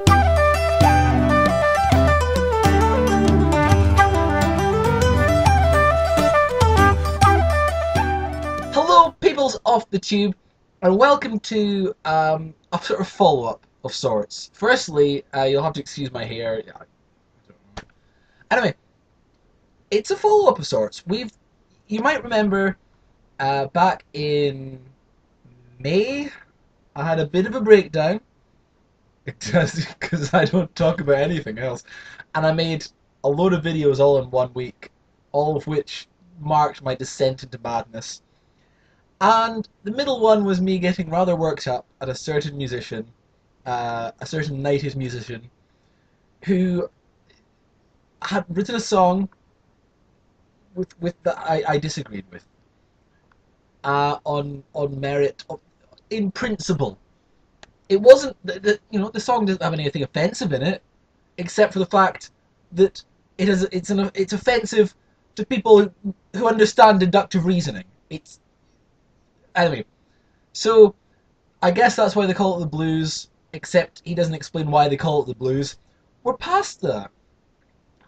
Hello, peoples off the tube, and welcome to a sort of follow-up of sorts. Firstly, you'll have to excuse my hair. Yeah, I don't know. Anyway, it's a follow-up of sorts. You might remember, back in May, I had a bit of a breakdown because I don't talk about anything else, and I made a load of videos all in 1 week, all of which marked my descent into madness. And the middle one was me getting rather worked up at a certain musician, a certain knighted musician, who had written a song with that I disagreed with, on merit, in principle. It wasn't the song doesn't have anything offensive in it, except for the fact that it's offensive to people who understand deductive reasoning. It's Anyway, so I guess that's why they call it the blues, except he doesn't explain why they call it the blues. We're past that.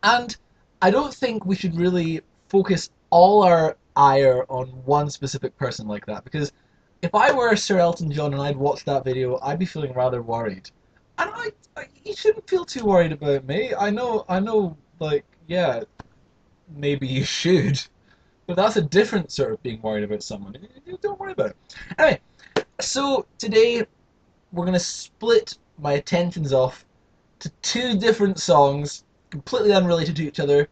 And I don't think we should really focus all our ire on one specific person like that, because if I were Sir Elton John and I'd watched that video, I'd be feeling rather worried. And you shouldn't feel too worried about me. I know, like, yeah, maybe you should. But that's a different sort of being worried about someone. Don't worry about it. Anyway, so today we're going to split my attentions off to two different songs, completely unrelated to each other.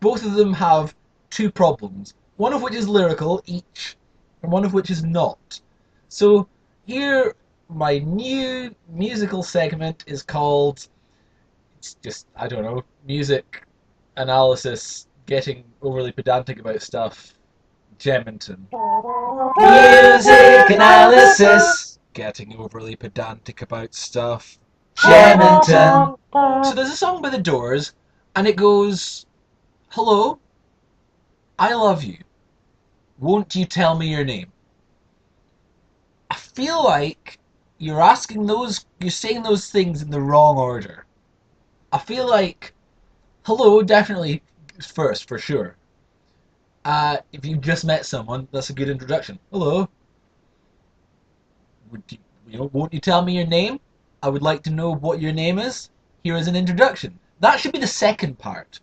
Both of them have two problems, one of which is lyrical, each, and one of which is not. So here, my new musical segment is called, it's just, I don't know, music analysis, getting overly pedantic about stuff, Geminton. Music analysis, getting overly pedantic about stuff, Geminton. So there's a song by The Doors, and it goes, "Hello, I love you. Won't you tell me your name?" I feel like you're saying those things in the wrong order. I feel like hello definitely first, for sure. If you've just met someone, that's a good introduction. Hello. Won't you tell me your name? I would like to know what your name is. Here is an introduction. That should be the second part.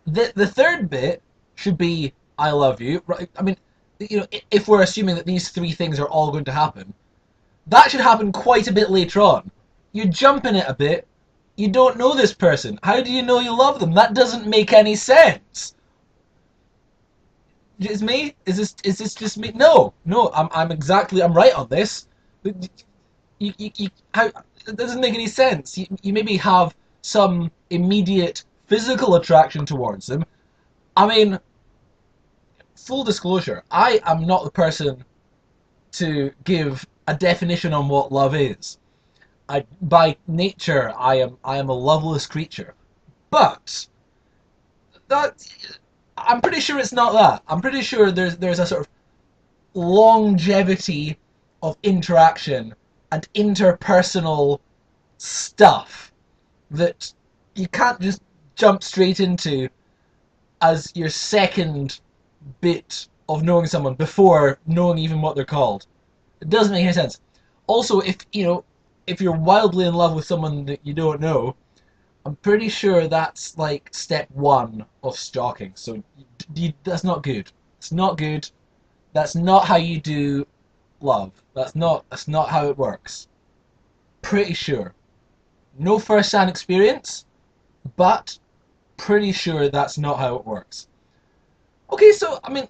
The third bit should be I love you. Right? I mean, if we're assuming that these three things are all going to happen, that should happen quite a bit later on. You're jumping it a bit. You don't know this person. How do you know you love them? That doesn't make any sense. Is me? Is this just me? No, I'm right on this. How, it doesn't make any sense. You maybe have some immediate physical attraction towards them. I mean, full disclosure, I am not the person to give a definition on what love is. By nature, I am a loveless creature. But that I'm pretty sure it's not that. I'm pretty sure there's a sort of longevity of interaction and interpersonal stuff that you can't just jump straight into as your second bit of knowing someone before knowing even what they're called. It doesn't make any sense. Also, if you're wildly in love with someone that you don't know, I'm pretty sure that's like step one of stalking. So that's not good. It's not good. That's not how you do love. That's not how it works. Pretty sure. No first-hand experience, but pretty sure that's not how it works. Okay, so I mean,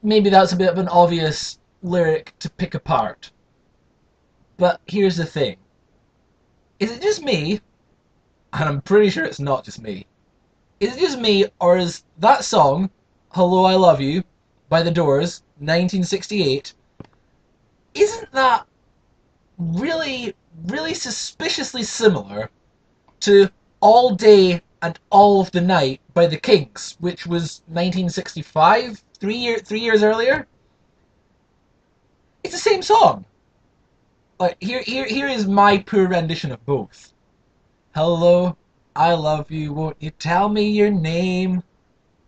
maybe that's a bit of an obvious lyric to pick apart. But here's the thing. Is it just me? And I'm pretty sure it's not just me. Is it just me, or is that song, "Hello, I Love You," by The Doors, 1968, isn't that really, really suspiciously similar to "All Day and All of the Night" by The Kinks, which was 1965, 3 years earlier? It's the same song. Like here is my poor rendition of both. Hello, I love you. Won't you tell me your name?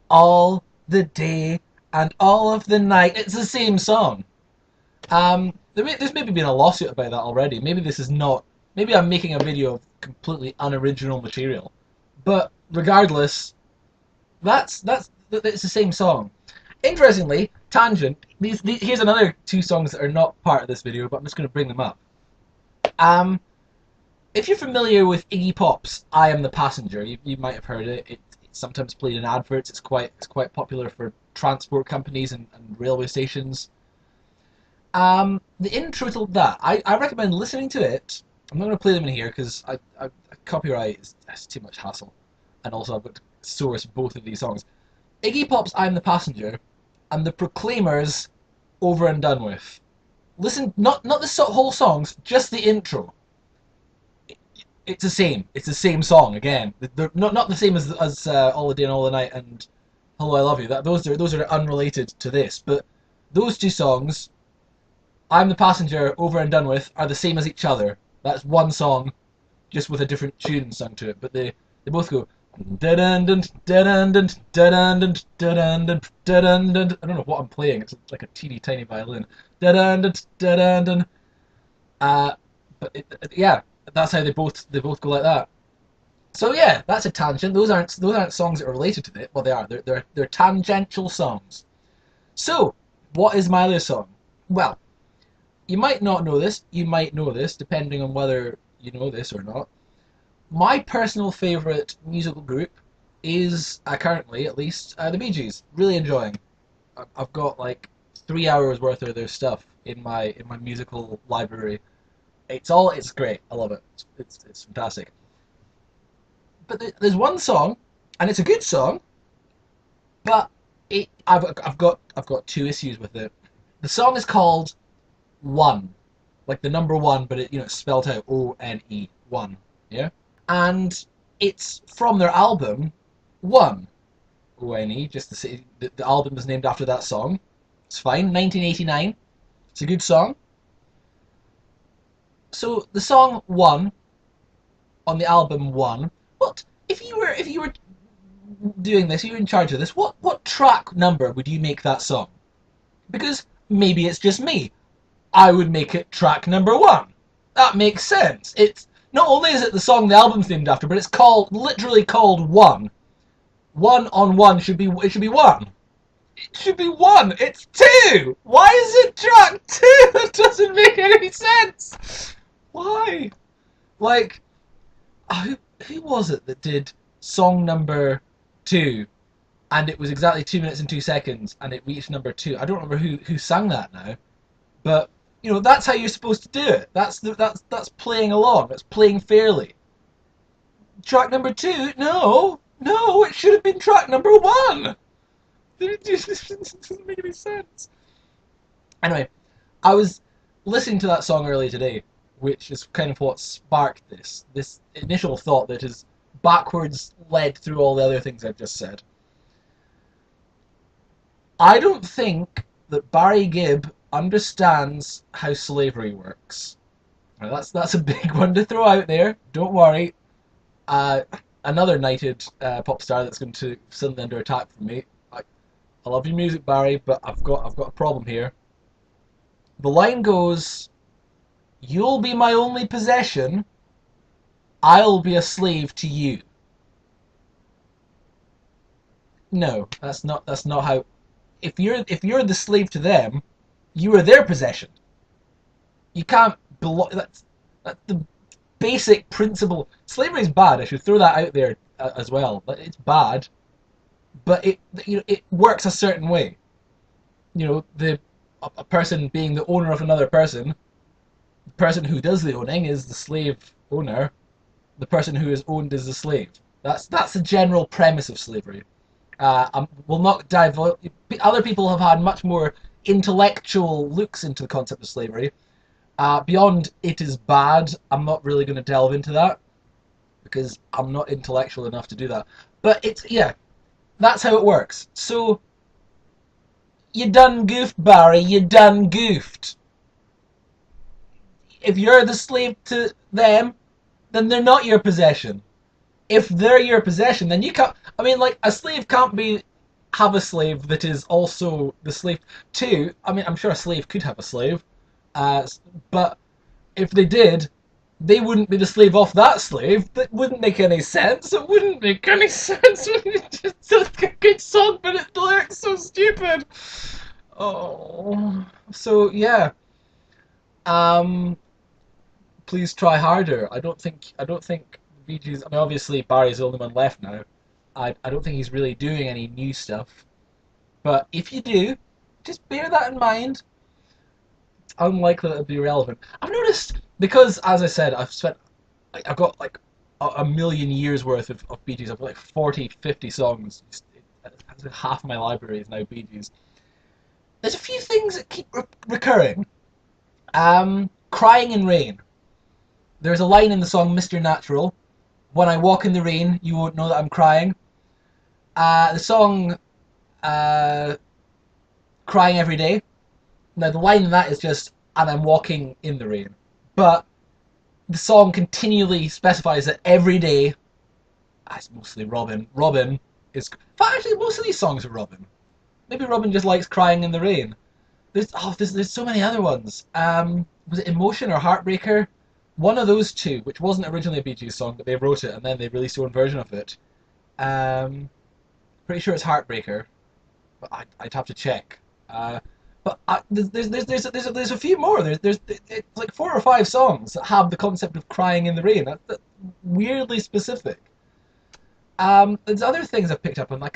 All the day and all of the night. It's the same song. There's maybe been a lawsuit about that already. Maybe this is not. Maybe I'm making a video of completely unoriginal material. But regardless, that's it's the same song. Interestingly, tangent. Here's another two songs that are not part of this video, but I'm just going to bring them up. Um, if you're familiar with Iggy Pop's "I Am the Passenger," you might have heard it. It's sometimes played in adverts. It's quite popular for transport companies and railway stations. The intro to that, I recommend listening to it. I'm not going to play them in here because copyright is too much hassle, and also I've got to source both of these songs. Iggy Pop's "I'm the Passenger" and the Proclaimers' "Over and Done With." Listen, not the whole songs, just the intro. It's the same. It's the same song again. They're not the same as "All the Day and All the Night" and "Hello, I Love You." Those are unrelated to this, but those two songs, "I'm the Passenger," "Over and Done With," are the same as each other. That's one song, just with a different tune sung to it. But they both go. I don't know what I'm playing. It's like a teeny tiny violin. Yeah, that's how they both go like that. So yeah, that's a tangent. Those aren't songs that are related to it. Well, they are. They're tangential songs. So, what is my other song? Well, you might not know this. You might know this, depending on whether you know this or not. My personal favourite musical group is, currently at least, the Bee Gees. Really enjoying. I've got like 3 hours worth of their stuff in my musical library. It's great. I love it. It's fantastic. But there's one song, and it's a good song, but I've got two issues with it. The song is called One, like the number one, but it's spelled out ONE, one. Yeah. And it's from their album One, ONE. Just the album is named after that song. It's fine. 1989. It's a good song. So the song One on the album One. What if you were doing this? You're in charge of this. What track number would you make that song? Because maybe it's just me. I would make it track number one. That makes sense. It's not only is it the song the album's named after, but it's literally called One. One on one should be one. It should be one. It's two. Why is it track two? That doesn't make any sense. Why? Like, who was it that did song number two, and it was exactly 2 minutes and 2 seconds, and it reached number two. I don't remember who sang that now, but that's how you're supposed to do it. That's playing along. That's playing fairly. Track number two? No, it should have been track number one. It doesn't make any sense. Anyway, I was listening to that song earlier today, which is kind of what sparked this initial thought that has backwards led through all the other things I've just said. I don't think that Barry Gibb understands how slavery works. Now, that's a big one to throw out there. Don't worry. Another knighted pop star that's going to suddenly under attack from me. I love your music, Barry, but I've got a problem here. The line goes, "You'll be my only possession. I'll be a slave to you." No, that's not how. If you're the slave to them, you are their possession. You can't belong. That's the basic principle. Slavery is bad. I should throw that out there as well. It's bad, but it works a certain way. A person being the owner of another person. The person who does the owning is the slave owner. The person who is owned is the slave. That's the general premise of slavery. We'll not dive. Other people have had much more intellectual looks into the concept of slavery. Beyond it is bad, I'm not really going to delve into that because I'm not intellectual enough to do that. But that's how it works. So you done goofed, Barry. You done goofed. if you're the slave to them, then they're not your possession. If they're your possession, then you can't. I mean, like, a slave can't be have a slave that is also the slave too. I mean, I'm sure a slave could have a slave, uh, but if they did, they wouldn't be the slave off that slave. That wouldn't make any sense. It wouldn't make any sense. It's like a good song, but the lyrics so stupid. Oh, so yeah. Um, please try harder. I don't think Bee Gees. I mean, obviously Barry's the only one left now. I don't think he's really doing any new stuff. But if you do, just bear that in mind. It's unlikely that it'll be relevant. I've noticed because, as I said, I've got like a million years worth of Bee Gees. I've got like 40, 50 songs. Half my library is now Bee Gees. There's a few things that keep recurring. Crying in rain. There's a line in the song Mr. Natural. When I walk in the rain, you won't know that I'm crying. The song uh, Crying Every Day. Now, the line in that is just, and I'm walking in the rain. But the song continually specifies that every day, it's mostly Robin. Robin is. But actually, most of these songs are Robin. Maybe Robin just likes crying in the rain. There's so many other ones. Was it Emotion or Heartbreaker? One of those two, which wasn't originally a Bee Gees song, but they wrote it and then they released their own version of it. Pretty sure it's Heartbreaker, but I'd have to check. But there's a few more. There's it's like 4 or 5 songs that have the concept of crying in the rain. That's weirdly specific. There's other things I've picked up on. I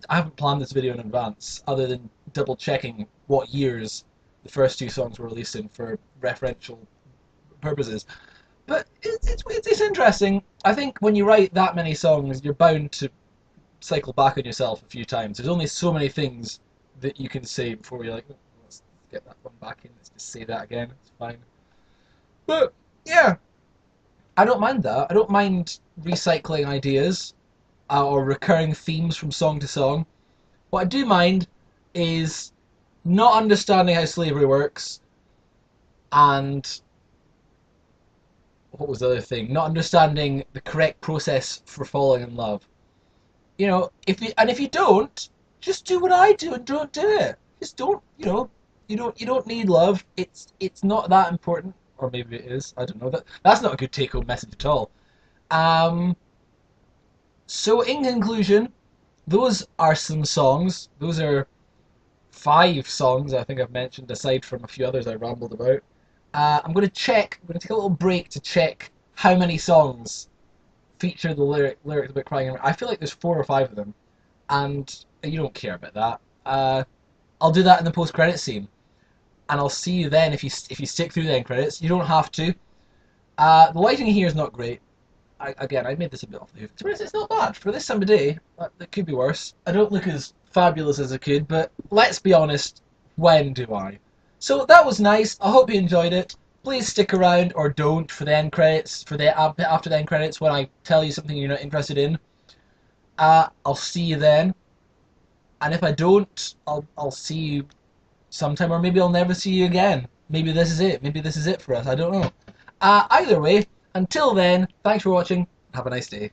haven't planned this video in advance, other than double checking what years the first 2 songs were released in for referential purposes. But it's interesting. I think when you write that many songs, you're bound to cycle back on yourself a few times. There's only so many things that you can say before you're like, oh, let's get that one back in. Let's just say that again. It's fine. But yeah, I don't mind that. I don't mind recycling ideas or recurring themes from song to song. What I do mind is not understanding how slavery works, and what was the other thing? Not understanding the correct process for falling in love. If you don't, just do what I do and don't do it. Just don't. You don't need love. It's not that important, or maybe it is. I don't know. That's not a good take-home message at all. Um, so in conclusion, those are some songs. Those are 5 songs I think I've mentioned, aside from a few others I rambled about. I'm going to check. I'm going to take a little break to check how many songs feature the lyrics about crying. I feel like there's 4 or 5 of them, and you don't care about that. I'll do that in the post-credit scene, and I'll see you then if you stick through the end credits. You don't have to. The lighting here is not great. I made this a bit off the hoof. To be honest, it's not bad for this time of day. That could be worse. I don't look as fabulous as I could, but let's be honest. When do I? So that was nice. I hope you enjoyed it. Please stick around, or don't, for the end credits. For the after the end credits, when I tell you something you're not interested in. I'll see you then. And if I don't, I'll see you sometime, or maybe I'll never see you again. Maybe this is it. Maybe this is it for us. I don't know. Either way, until then, thanks for watching. Have a nice day.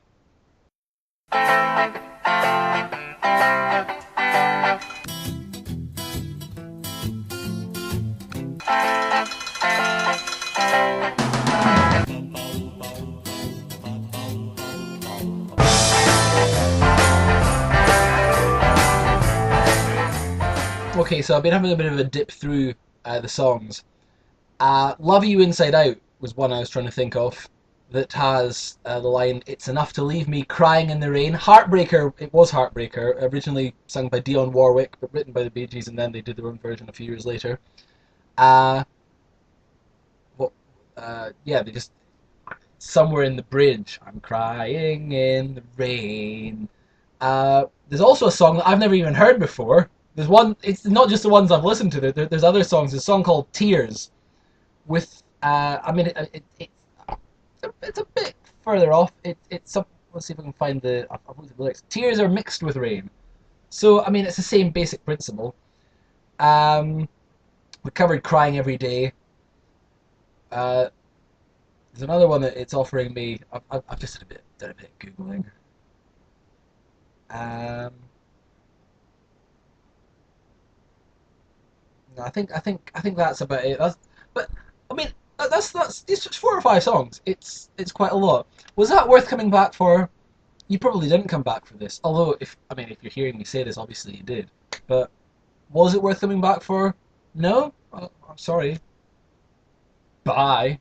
Okay, so I've been having a bit of a dip through the songs. Love You Inside Out was one I was trying to think of that has the line, "It's enough to leave me crying in the rain." Heartbreaker, it was Heartbreaker, originally sung by Dionne Warwick, but written by the Bee Gees, and then they did their own version a few years later. Uh, what, yeah, they just, somewhere in the bridge, "I'm crying in the rain." There's also a song that I've never even heard before. There's one, it's not just the ones I've listened to, there's other songs. There's a song called Tears with, it's a bit further off. It's some, let's see if I can find I've looked at the lyrics. Tears are mixed with rain. So, I mean, it's the same basic principle. We covered Crying Every Day. Uh, there's another one that it's offering me. I've just done a bit of googling. Um, no, I think that's about it. But I mean, that's it's just 4 or 5 songs. It's quite a lot. Was that worth coming back for? You probably didn't come back for this. Although, if you're hearing me say this, obviously you did. But was it worth coming back for? No. I'm sorry. Bye.